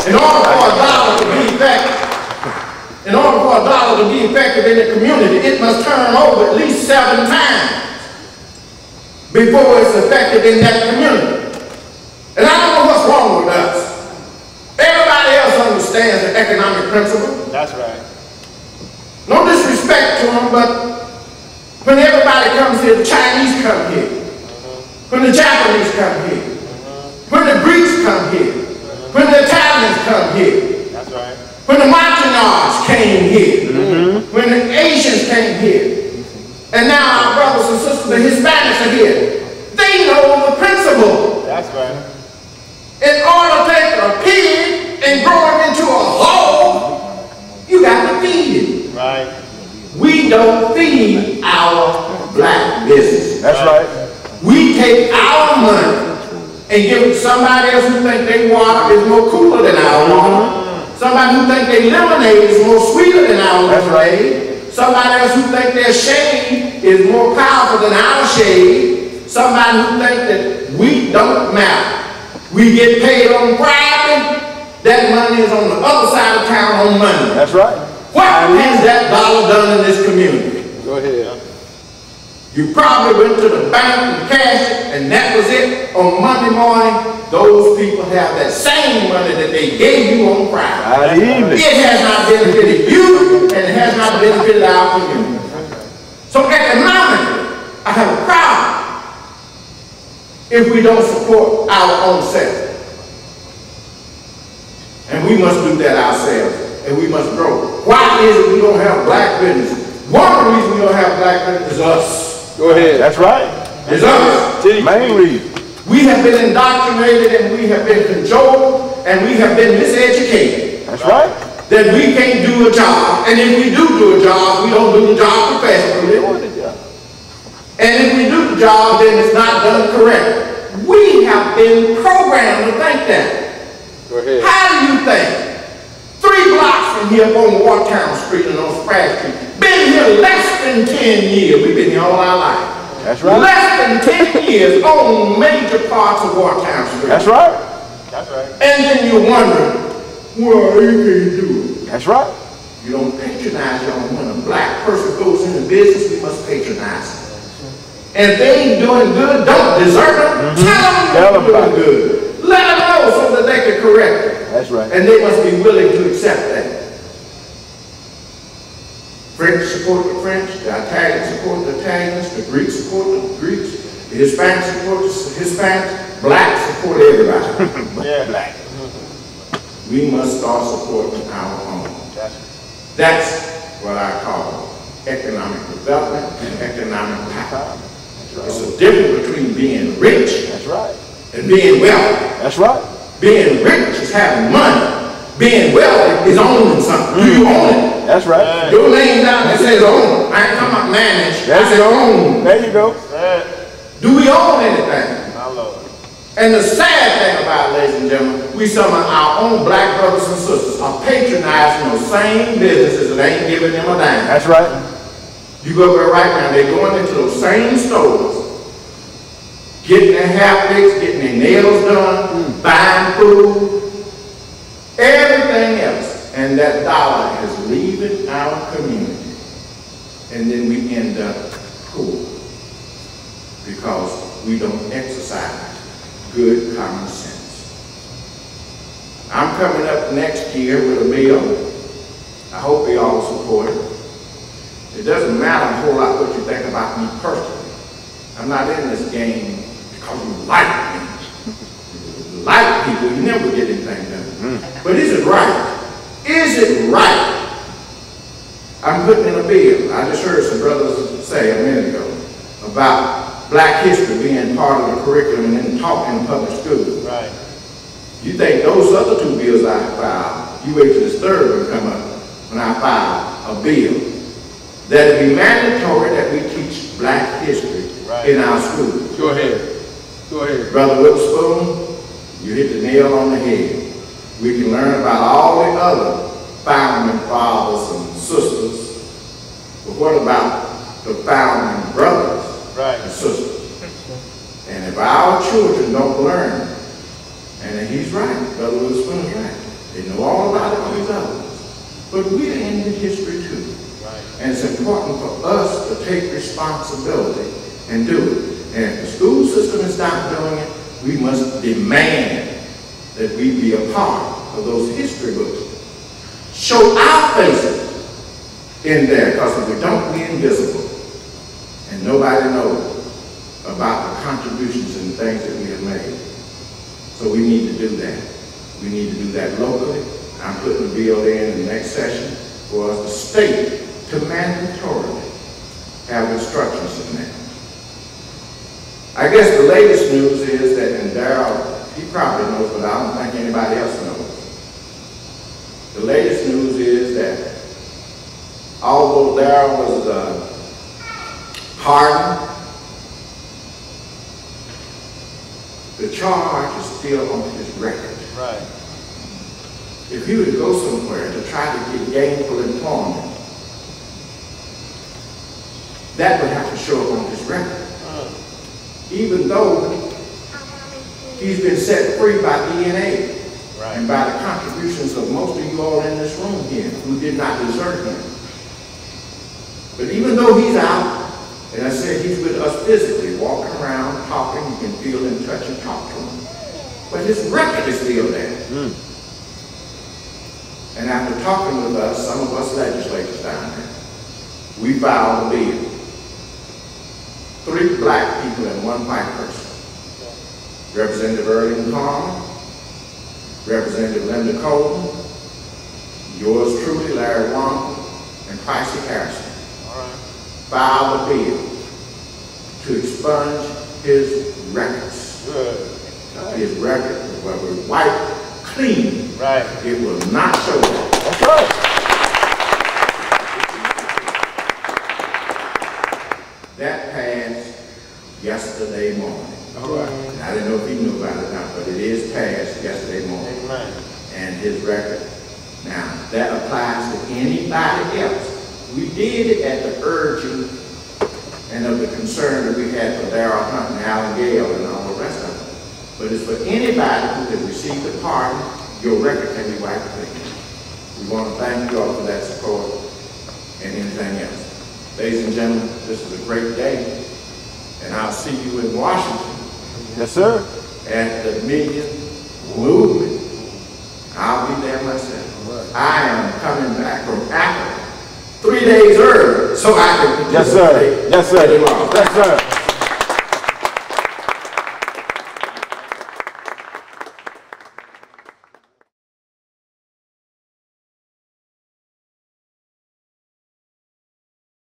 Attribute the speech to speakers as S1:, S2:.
S1: In order for a dollar to be effective, in the community, it must turn over at least 7 times before it's effective in that community. And I don't know what's wrong with us. Everybody else understands the economic principle.
S2: That's right.
S1: No disrespect to them, but when everybody comes here, the Chinese come here. When the Japanese come here. When the Greeks come here. When the Italians come here.
S2: That's right.
S1: When the Montagnards came here. When the Asians came here. And now our brothers and sisters, the Hispanics are here. They know the principle.
S2: That's right.
S1: In order to take a pig and grow it into a hole, you got to feed it.
S2: Right.
S1: We don't feed our black business.
S2: That's right.
S1: We take our money and give it to somebody else who think their water is more cooler than our water. Somebody who think their lemonade is more sweeter than our lemonade. Somebody else who think their shade is more powerful than our shade. Somebody who think that we don't matter. We get paid on Friday. That money is on the other side of town on Monday.
S2: That's right.
S1: What has that dollar done in this community?
S2: Go ahead.
S1: You probably went to the bank and cashed it, and that was it. On Monday morning, those people have that same money that they gave you on Friday. It has not benefited you, and it has not benefited our community. So economically, I have a problem if we don't support our own self. And we must do that ourselves, and we must grow. Why is it we don't have black business? One of the reasons we don't have black business is us.
S2: Go ahead. That's right.
S1: It's us.
S2: Main reason.
S1: We have been indoctrinated, and we have been cajoled, and we have been miseducated.
S2: That's right.
S1: That we can't do a job, and if we do a job, we don't do the job professionally. And if we do the job, then it's not done correctly. We have been programmed to think that.
S2: Go ahead.
S1: How do you think? 3 blocks from here up on Watertown Street and on Sprague Street. Been here less than 10 years. We've been here all our life.
S2: That's right.
S1: Less than 10 years on major parts of Watertown Street.
S2: That's right. That's right.
S1: And then you're wondering, well, you can't do it.
S2: That's right.
S1: You don't patronize y'all. When a black person goes into business, we must patronize them. And if they ain't doing good, don't desert them. Tell them they're doing good. Let them know so that they can correct it.
S2: That's right.
S1: And they must be willing to accept that. French support the French, the Italians support the Italians, the Greeks support the Greeks, the Hispanics support the Hispanics, blacks support everybody.
S2: Yeah, black.
S1: We must start supporting our own. That's what I call economic development and economic power. It's a difference between being rich and being wealthy.
S2: That's right.
S1: Being rich is having money. Being wealthy is owning something. Do you own it?
S2: That's right.
S1: Your name down there says own. I ain't talking about manage.
S2: That's
S1: I said own.
S2: There you go.
S1: Do we own anything?
S2: My Lord.
S1: And the sad thing about it, ladies and gentlemen, we some of our own black brothers and sisters are patronizing those same businesses that ain't giving them a dime.
S2: That's right.
S1: You go there right now, they're going into those same stores, getting their hair fixed, getting their nails done, buying food, everything else. And that dollar is leaving our community. And then we end up poor because we don't exercise good common sense. I'm coming up next year with a bill. I hope you all support it. It doesn't matter a whole lot what you think about me personally. I'm not in this game because you like me. You like people, you never get anything done. But is it right? Is it right? I'm putting in a bill. I just heard some brothers say a minute ago about black history being part of the curriculum and taught in public schools.
S2: Right.
S1: You think those other 2 bills I filed, you wait till this third one come up when I file a bill that it be mandatory that we teach black history in our schools.
S2: Go ahead. Go ahead.
S1: Brother Witherspoon, you hit the nail on the head. We can learn about all the other founding fathers and sisters, but what about the founding brothers and sisters? And if our children don't learn, and he's right, Brother Witherspoon is right, They know all about all these others. But we're in history too.
S2: Right.
S1: And it's important for us to take responsibility and do it. And if the school system is not doing it, we must demand that we be a part of those history books. Show our faces in there, because if we don't, we're invisible. And nobody knows about the contributions and things that we have made. So we need to do that. We need to do that locally. I'm putting a bill in the next session for us, the state, to mandatorily have instructions in there. I guess the latest news is that, and Darryl, he probably knows, but I don't think anybody else knows. The latest news is that although Darryl was pardoned, the charge is still on his record.
S2: Right.
S1: If he were to go somewhere to try to get gainful employment, that would have to show up on his record. Even though he's been set free by DNA and by the contributions of most of you all in this room here who did not desert him. But even though he's out, and I said he's with us physically, walking around, talking, you can feel and touch and talk to him. But his record is still there. And after talking with us, some of us legislators down there, we filed a bill. 3 black people and 1 white person. Representative Erling Palmer, Representative Linda Colton, yours truly, Larry Womble, and Pricey Harrison. Filed a bill to expunge his records. His record was white, clean.
S2: Right.
S1: It will not show that.
S2: That's right.
S1: That passed yesterday morning.
S2: All right.
S1: And I didn't know if he knew about it or not, but it is passed yesterday morning.
S2: Amen.
S1: And his record. Now, that applies to anybody else. We did it at the urging and of the concern that we had for Darryl Hunt and Alan Gale and all the rest of them. But it's for anybody who has received a pardon, your record can be wiped clean. We want to thank you all for that support and anything else. Ladies and gentlemen, this is a great day, and I'll see you in Washington.
S2: Yes, sir.
S1: At the Million Movement. I'll be there myself.
S2: Right.
S1: I am coming back from Africa 3 days early so I can
S2: Yes, sir. Yes, sir. Yes, sir.